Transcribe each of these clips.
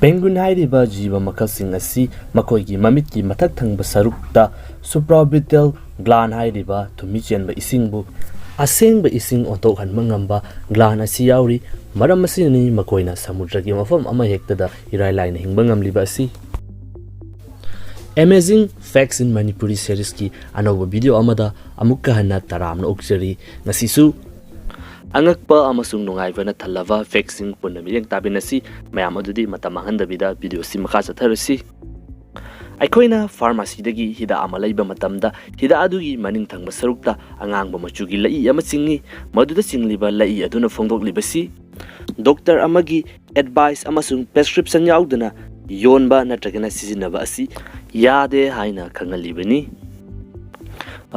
Penguin hairiba jiba makhalsing asi makoigi mamitki mathak thangba sarukta supraorbital gland hairiba thumi chenba isingbu asengba ising ontok hanma ngamba gland asi yauri maram asini makoina samudragi mafam ama hektada irai laina hingba ngamliba asi. Amazing Facts in Manipuri series ki anoba video amada amukka hanna taramna okjari ngasisu angakpa amasung nungaibana thalava vaccine punna miyang tabinasi mayam adudi matamahanda video si makasa tharasi aikoina pharmacy dagi hida amalaiba matamda hida adugi maning thangba sarukta angangba machugi lai ama singi maduda singliba lai aduna phongdok libasi doctor amagi advice amasung prescription yaudana yonba natragana sizinaba asi yade haina khangalibani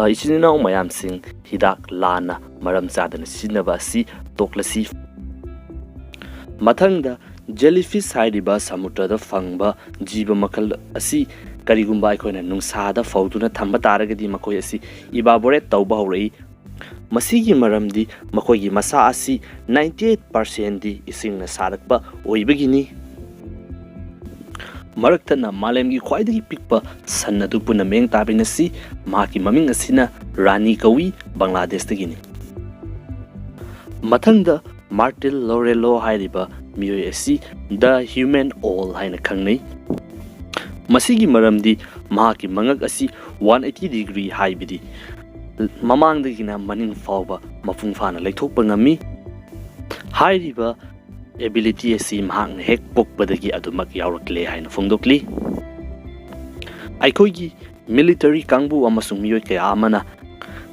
isinina mayam sing hidak lana maram zadana sizinaba asi toklasi mathangda jellyfish hairiba samudrada fangba jiba makhal asi karigumba aikoina nungsada fauduna thamba taragadi makoi asi evaporate tauba horai masigi maramdi makoigi masa asi 98% di isingna sarakba oibagini Maraktana malemgi khwaidagi pikpa sannadu puna meng tabinasi maki maming asina Rani Kawi Bangladesh tagini mathangda Martil Laurello hairiba miyoi asi the human all haina khangnei masigi maramdi maki mangak asi 180 degree haibidi mamangdagina maning fawba mapung fana leithokpa ngami hairiba ability asi mahang hek pokpadagi adumak yaurakle haina phongdokli aikoigi military kangbu amasung miyoi kaya amana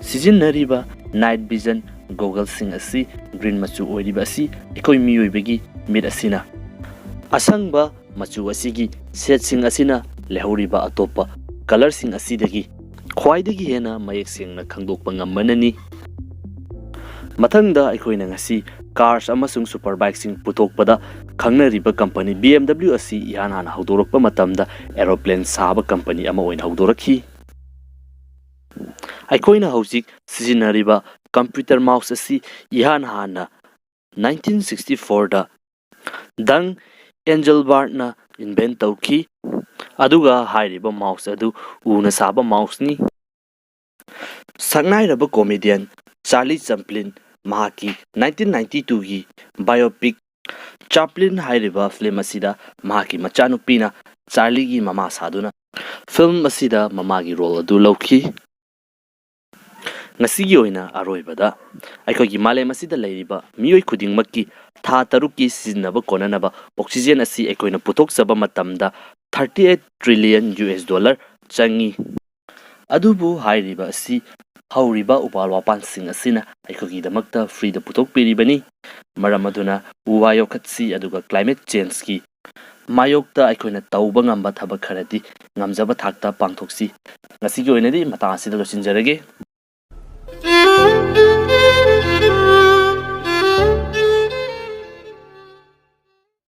sijinnariba night vision goggles sing asi green machu oiriba asi ikoi miyoi bagi mid asina asangba machu asigi set sing asina lehuriba atopa color sing asidagi khwaidagi hena mayek singna khangdokpa ngammanani mathangda aikoina ngasi cars amasung superbike sing putokpada khangnariba company BMW asi ihan hana haudorakpa matamda aeroplane saba company ama oina haudorakhi aikoina haujik sizinariba computer mouse asi ihan hana 1964 da dang Engelbart na invent tauki aduga hairiba mouse adu una saba mouse ni saknairaba comedian Charlie Chaplin mahaki 1992 gi biopic Chaplin hairiba film asida mahaki machanupina Charlie gi mama saduna film asida mamagi role adu lauki ngasigi oina aroibada aikogi malem asida leiriba miyoi khudingmakki tha tarukki siznaba konanaba oxygen asi aikoina puthokchaba matamda 38 trillion US dollar changi adubu hairiba asi hauriba upalwapan sing asina aikogi damakta free da putok piribani maramaduna uwayo khatsi aduga climate change ki mayokta aikoina tauba ngamba thaba kharadi ngamjaba thakta pangthoksi ngasigi oinadi mata asida losinjarage